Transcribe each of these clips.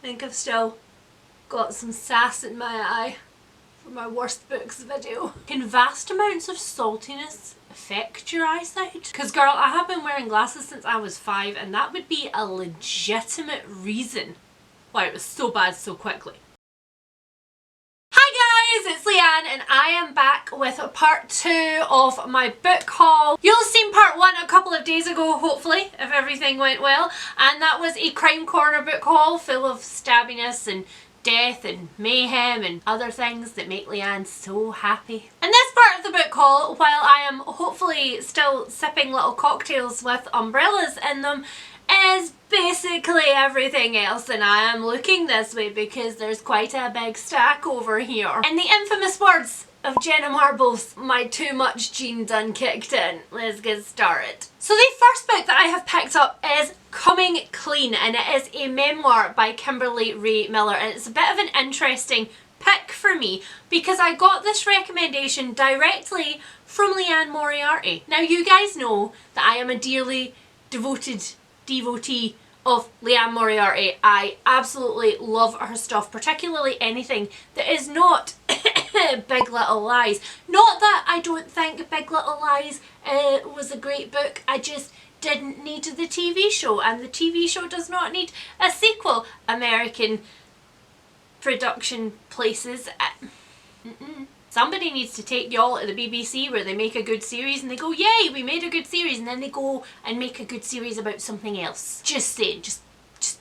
think I've still got some sass in my eye for my worst books video. Can vast amounts of saltiness affect your eyesight? Because girl, I have been wearing glasses since I was 5 and that would be a legitimate reason why it was so bad so quickly. Hi guys, it's Leanne and I am back with part 2 of my book haul. You'll have seen part 1 a couple of days ago, hopefully, if everything went well, and that was a crime corner book haul full of stabbiness and death and mayhem and other things that make Leanne so happy. In this part of the book haul, while I am hopefully still sipping little cocktails with umbrellas in them, is basically everything else, and I am looking this way because there's quite a big stack over here. In the infamous words of Jenna Marbles, my too much gene done kicked in. Let's get started. So the first book that I have picked up is Coming Clean, and it is a memoir by Kimberly Rae Miller, and it's a bit of an interesting pick for me because I got this recommendation directly from Liane Moriarty. Now you guys know that I am a dearly devoted devotee of Liane Moriarty. I absolutely love her stuff, particularly anything that is not Big Little Lies. Not that I don't think Big Little Lies was a great book, I just didn't need the TV show, and the TV show does not need a sequel. American production places. Somebody needs to take y'all to the BBC where they make a good series and they go, yay, we made a good series, and then they go and make a good series about something else. Just saying, just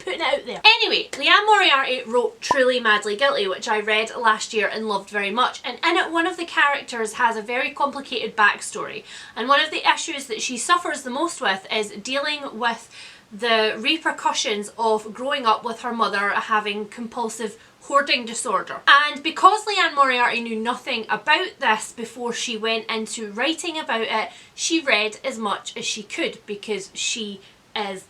putting it out there. Anyway, Liane Moriarty wrote Truly Madly Guilty, which I read last year and loved very much, and in it one of the characters has a very complicated backstory, and one of the issues that she suffers the most with is dealing with the repercussions of growing up with her mother having compulsive hoarding disorder. And because Liane Moriarty knew nothing about this before she went into writing about it, she read as much as she could because she is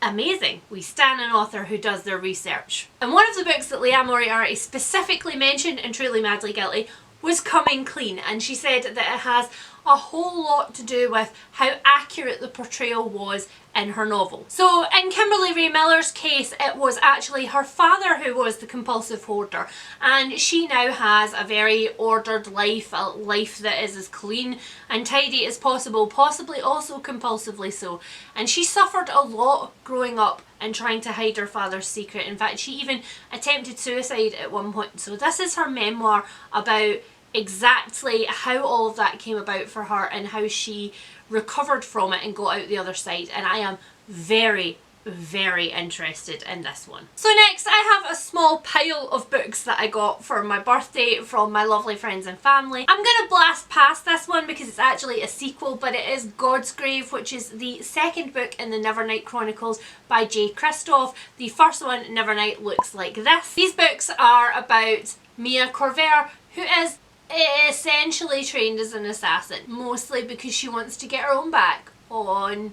amazing. We stan an author who does their research. And one of the books that Liane Moriarty specifically mentioned in Truly Madly Guilty was Coming Clean, and she said that it has a whole lot to do with how accurate the portrayal was in her novel. So in Kimberly Rae Miller's case, it was actually her father who was the compulsive hoarder, and she now has a very ordered life, a life that is as clean and tidy as possible, possibly also compulsively so. And she suffered a lot growing up and trying to hide her father's secret. In fact, she even attempted suicide at one point. So this is her memoir about exactly how all of that came about for her and how she recovered from it and got out the other side, and I am very interested in this one. So next I have a small pile of books that I got for my birthday from my lovely friends and family. I'm gonna blast past this one because it's actually a sequel, but it is God's Grave, which is the second book in the Nevernight Chronicles by J. Christoph. The first one, Nevernight, looks like this. These books are about Mia Corvair, who is essentially trained as an assassin, mostly because she wants to get her own back on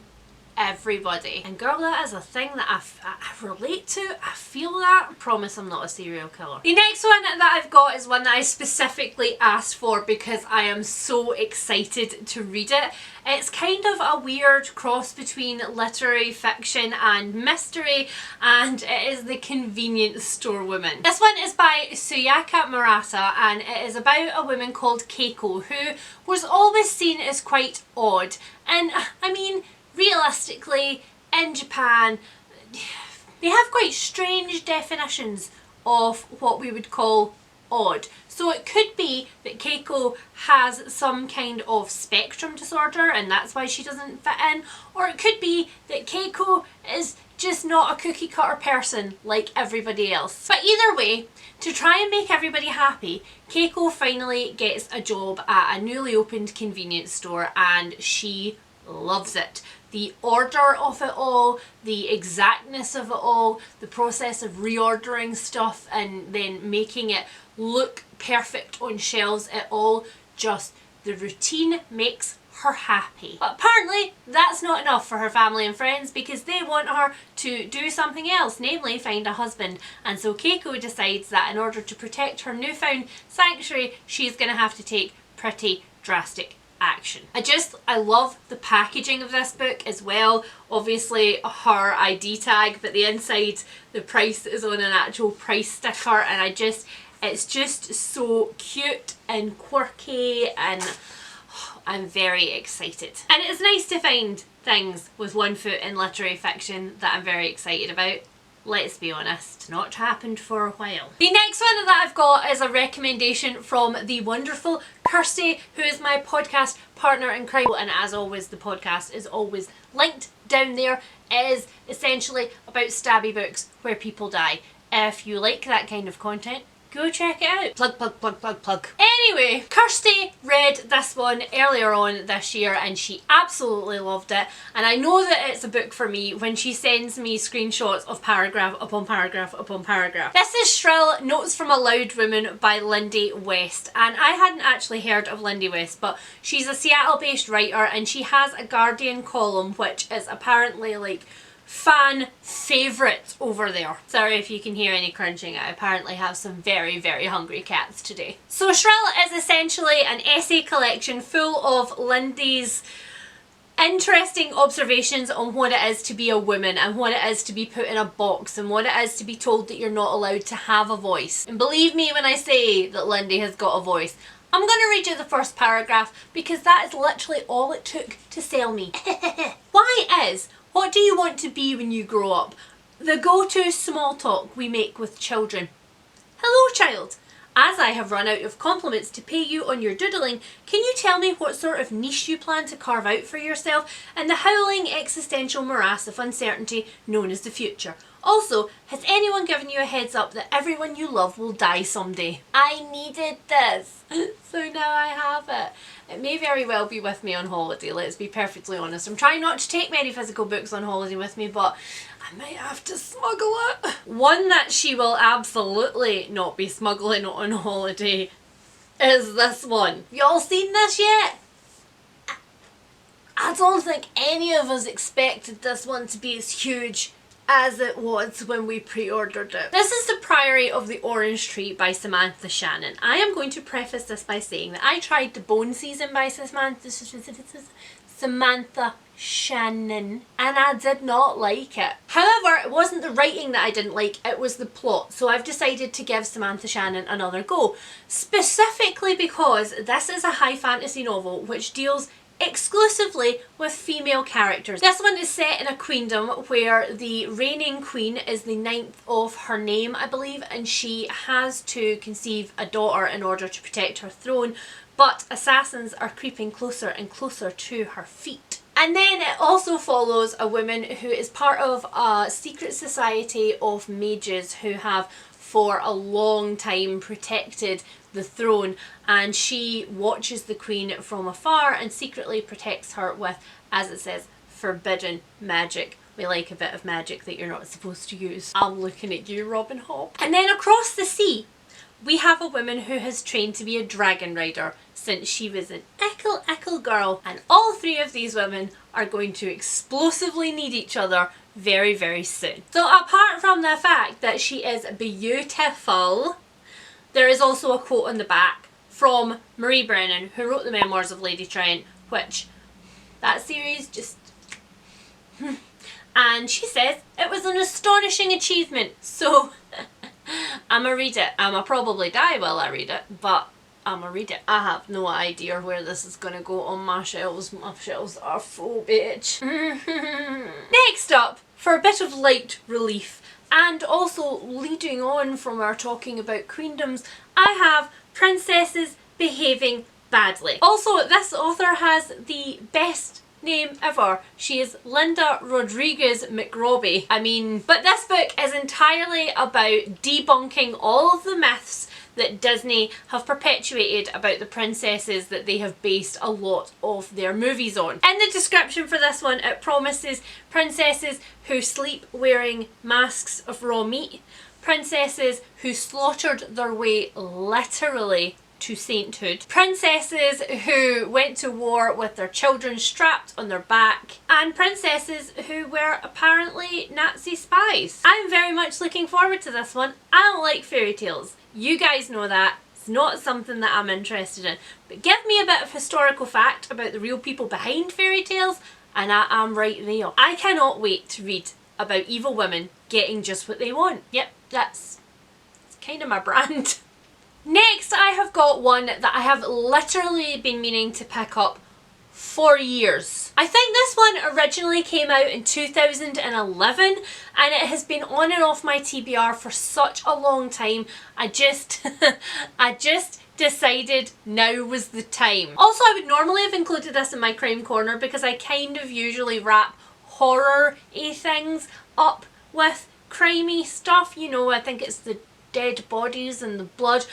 everybody. And girl, that is a thing that I relate to. I feel that. I promise I'm not a serial killer. The next one that I've got is one that I specifically asked for because I am so excited to read it. It's kind of a weird cross between literary fiction and mystery, and it is The Convenience Store Woman. This one is by Suyaka Murata, and it is about a woman called Keiko who was always seen as quite odd. And I mean, realistically, in Japan, they have quite strange definitions of what we would call odd. So it could be that Keiko has some kind of spectrum disorder and that's why she doesn't fit in, or it could be that Keiko is just not a cookie cutter person like everybody else. But either way, to try and make everybody happy, Keiko finally gets a job at a newly opened convenience store and she loves it. The order of it all, the exactness of it all, the process of reordering stuff and then making it look perfect on shelves, it all just, the routine makes her happy. But apparently that's not enough for her family and friends because they want her to do something else, namely find a husband. And so Keiko decides that in order to protect her newfound sanctuary, she's going to have to take pretty drastic action. I love the packaging of this book as well. Obviously her ID tag, but the inside, the price is on an actual price sticker, and it's just so cute and quirky, and I'm very excited. And it's nice to find things with one foot in literary fiction that I'm very excited about. Let's be honest, not happened for a while. The next one that I've got is a recommendation from the wonderful Kirsty, who is my podcast partner in crime. And as always, the podcast is always linked down there. It is essentially about stabby books where people die. If you like that kind of content, go check it out. Plug, plug, plug, plug, plug. Anyway, Kirsty read this one earlier on this year and she absolutely loved it. And I know that it's a book for me when she sends me screenshots of paragraph upon paragraph upon paragraph. This is Shrill Notes from a Loud Woman by Lindy West. And I hadn't actually heard of Lindy West, but she's a Seattle-based writer and she has a Guardian column which is apparently like fan favourite over there. Sorry if you can hear any crunching. I apparently have some very, very hungry cats today. So Shrill is essentially an essay collection full of Lindy's interesting observations on what it is to be a woman and what it is to be put in a box and what it is to be told that you're not allowed to have a voice. And believe me when I say that Lindy has got a voice. I'm going to read you the first paragraph because that is literally all it took to sell me. Why is "What do you want to be when you grow up?" the go-to small talk we make with children. Hello, child. As I have run out of compliments to pay you on your doodling, can you tell me what sort of niche you plan to carve out for yourself in the howling existential morass of uncertainty known as the future? Also, has anyone given you a heads up that everyone you love will die someday? I needed this, so now I have it. It may very well be with me on holiday, let's be perfectly honest. I'm trying not to take many physical books on holiday with me, but I might have to smuggle it. One that she will absolutely not be smuggling on holiday is this one. Y'all seen this yet? I don't think any of us expected this one to be as huge as it was when we pre-ordered it. This is The Priory of the Orange Tree by Samantha Shannon. I am going to preface this by saying that I tried The Bone Season by Samantha Shannon and I did not like it. However, it wasn't the writing that I didn't like, it was the plot. So I've decided to give Samantha Shannon another go. Specifically because this is a high fantasy novel which deals exclusively with female characters. This one is set in a queendom where the reigning queen is the 9th of her name, I believe, and she has to conceive a daughter in order to protect her throne, but assassins are creeping closer and closer to her feet. And then it also follows a woman who is part of a secret society of mages who have for a long time protected the throne, and she watches the queen from afar and secretly protects her with, as it says, forbidden magic. We like a bit of magic that you're not supposed to use. I'm looking at you, Robin Hobb. And then across the sea we have a woman who has trained to be a dragon rider since she was an ickle girl, and all three of these women are going to explosively need each other very, very soon. So apart from the fact that she is beautiful, there is also a quote on the back from Marie Brennan, who wrote the Memoirs of Lady Trent, which that series just... and she says it was an astonishing achievement. So I'ma read it. I'ma probably die while I read it, but I'ma read it. I have no idea where this is gonna go on my shelves. My shelves are full, bitch. Next up, for a bit of light relief, and also leading on from our talking about queendoms, I have Princesses Behaving Badly. Also, this author has the best name ever. She is Linda Rodriguez McRobbie. I mean, but this book is entirely about debunking all of the myths that Disney have perpetuated about the princesses that they have based a lot of their movies on. In the description for this one, it promises princesses who sleep wearing masks of raw meat, princesses who slaughtered their way literally to sainthood, princesses who went to war with their children strapped on their back, and princesses who were apparently Nazi spies. I'm very much looking forward to this one. I don't like fairy tales. You guys know that. It's not something that I'm interested in. But give me a bit of historical fact about the real people behind fairy tales and I am right there. I cannot wait to read about evil women getting just what they want. Yep, that's kind of my brand. Next, I have got one that I have literally been meaning to pick up for years. I think this one originally came out in 2011 and it has been on and off my TBR for such a long time. I just decided now was the time. Also, I would normally have included this in my crime corner because I kind of usually wrap horror-y things up with crimey stuff. You know, I think it's the dead bodies and the blood.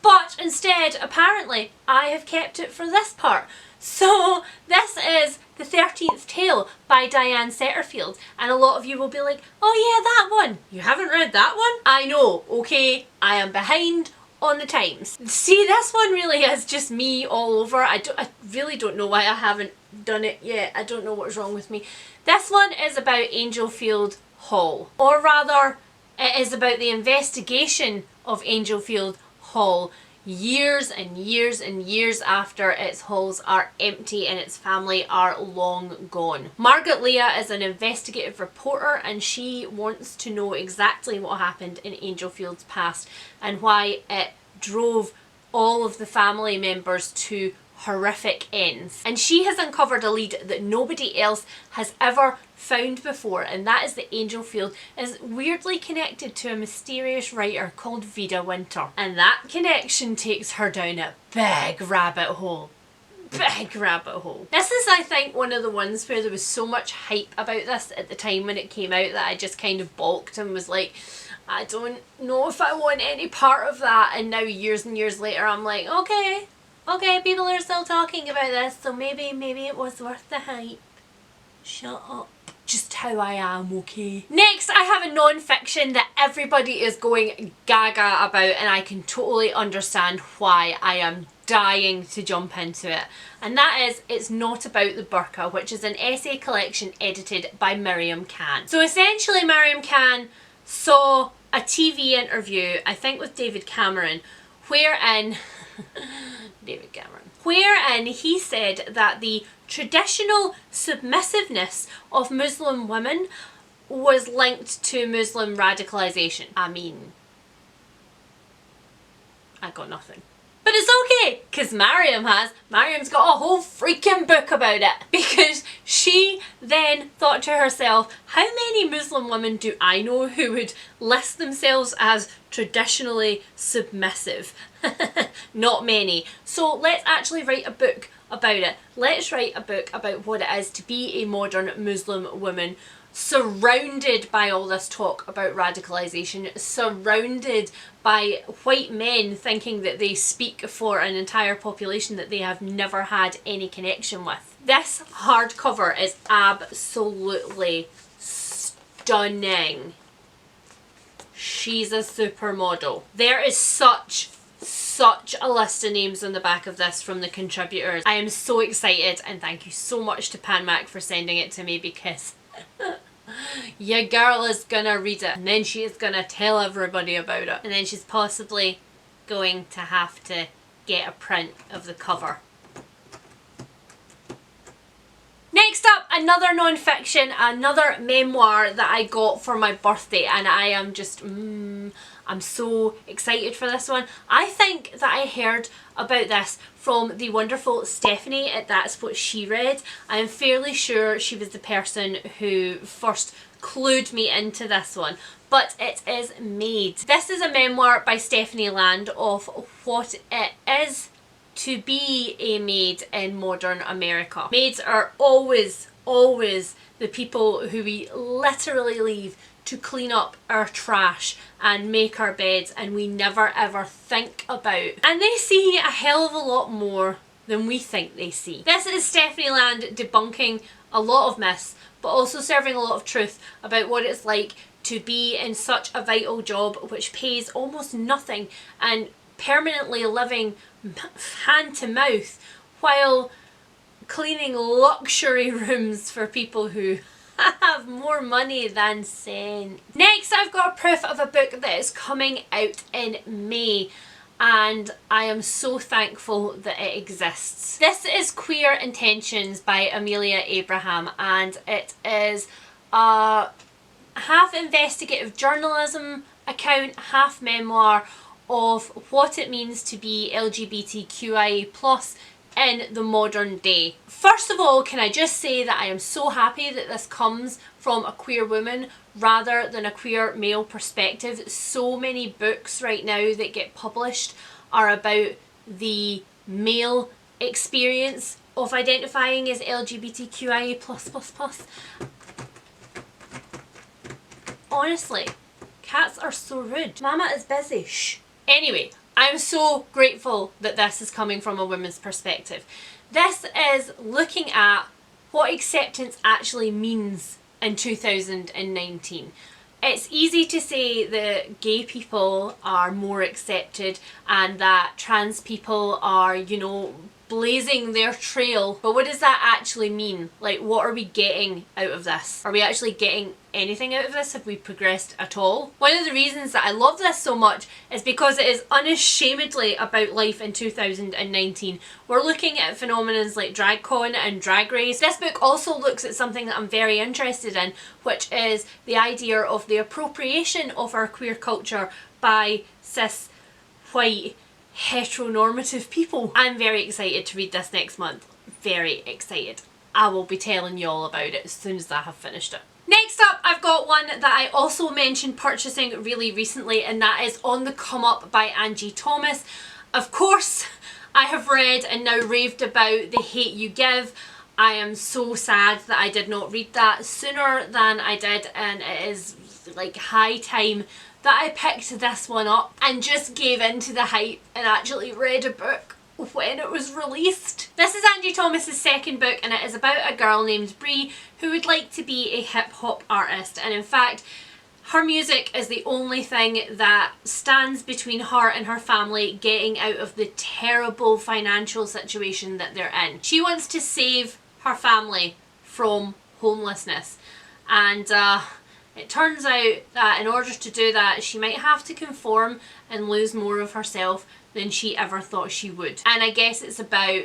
But instead, apparently, I have kept it for this part. So this is The 13th Tale by Diane Setterfield. And a lot of you will be like, oh yeah, that one. You haven't read that one? I know, okay, I am behind on the times. See, this one really is just me all over. I really don't know why I haven't done it yet. I don't know what's wrong with me. This one is about Angelfield Hall. Or rather, it is about the investigation of Angelfield Hall years and years and years after its halls are empty and its family are long gone. Margaret Leah is an investigative reporter and she wants to know exactly what happened in Angelfield's past and why it drove all of the family members to horrific ends. And she has uncovered a lead that nobody else has ever found before, and that is that Angelfield is weirdly connected to a mysterious writer called Vida Winter. And that connection takes her down a big rabbit hole. Big rabbit hole. This is, I think, one of the ones where there was so much hype about this at the time when it came out that I just kind of balked and was like, I don't know if I want any part of that. And now years and years later I'm like, okay, people are still talking about this, so maybe it was worth the hype. Shut up. Just how I am, okay? Next, I have a non-fiction that everybody is going gaga about and I can totally understand why. I am dying to jump into it. And that is It's Not About the Burqa, which is an essay collection edited by Miriam Khan. So essentially Miriam Khan saw a TV interview, I think with David Cameron, wherein he said that the traditional submissiveness of Muslim women was linked to Muslim radicalisation. I mean, I got nothing. But it's okay, because Miriam's got a whole freaking book about it. Because she then thought to herself, how many Muslim women do I know who would list themselves as traditionally submissive? Not many. So let's actually write a book about it. Let's write a book about what it is to be a modern Muslim woman, surrounded by all this talk about radicalisation, surrounded by white men thinking that they speak for an entire population that they have never had any connection with. This hardcover is absolutely stunning. She's a supermodel. There is such a list of names on the back of this from the contributors. I am so excited, and thank you so much to PanMac for sending it to me, because your girl is gonna read it and then she is gonna tell everybody about it, and then she's possibly going to have to get a print of the cover. Next up, another non-fiction, another memoir that I got for my birthday, and I am just I'm so excited for this one. I think that I heard about this from the wonderful Stephanie at That's What She Read. I am fairly sure she was the person who first clued me into this one, but it is Maid. This is a memoir by Stephanie Land of what it is to be a maid in modern America. Maids are always the people who we literally leave to clean up our trash and make our beds, and we never ever think about. And they see a hell of a lot more than we think they see. This is Stephanie Land debunking a lot of myths, but also serving a lot of truth about what it's like to be in such a vital job which pays almost nothing and permanently living hand to mouth while cleaning luxury rooms for people who have more money than sense. Next, I've got proof of a book that is coming out in May. and I am so thankful that it exists. This is Queer Intentions by Amelia Abraham, and it is a half investigative journalism account, half memoir of what it means to be LGBTQIA+ in the modern day. First of all, can I just say that I am so happy that this comes from a queer woman rather than a queer male perspective. So many books right now that get published are about the male experience of identifying as LGBTQIA+++. Honestly, cats are so rude. Mama is busy. Shh. Anyway, I'm so grateful that this is coming from a woman's perspective. This is looking at what acceptance actually means in 2019. It's easy to say that gay people are more accepted and that trans people are, you know, blazing their trail. But what does that actually mean? Like, what are we getting out of this? Are we actually getting anything out of this? Have we progressed at all? One of the reasons that I love this so much is because it is unashamedly about life in 2019. We're looking at phenomena like DragCon and Drag Race. This book also looks at something that I'm very interested in, which is the idea of the appropriation of our queer culture by cis, white, heteronormative people. I'm very excited to read this next month. Very excited. I will be telling you all about it as soon as I have finished it. Next up, I've got one that I also mentioned purchasing really recently, and that is On the Come Up by Angie Thomas. Of course, I have read and now raved about The Hate You Give. I am so sad that I did not read that sooner than I did, and it is like high time that I picked this one up and just gave into the hype and actually read a book when it was released. This is Angie Thomas's second book, and it is about a girl named Brie who would like to be a hip hop artist, and in fact her music is the only thing that stands between her and her family getting out of the terrible financial situation that they're in. She wants to save her family from homelessness, and it turns out that in order to do that, she might have to conform and lose more of herself than she ever thought she would. And I guess it's about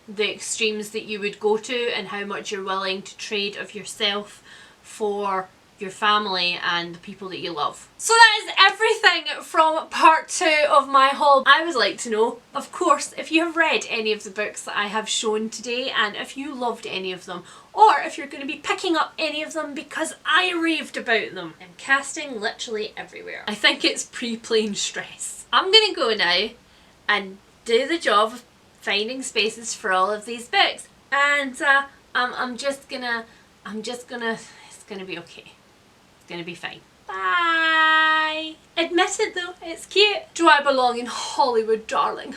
the extremes that you would go to and how much you're willing to trade of yourself for your family and the people that you love. So that is everything from part 2 of my haul. I would like to know, of course, if you have read any of the books that I have shown today and if you loved any of them, or if you're going to be picking up any of them because I raved about them. I'm casting literally everywhere. I think it's pre-plane stress. I'm going to go now and do the job of finding spaces for all of these books, and I'm just gonna, it's gonna be okay. It's gonna be fine. Bye! Admit it though, it's cute. Do I belong in Hollywood, darling?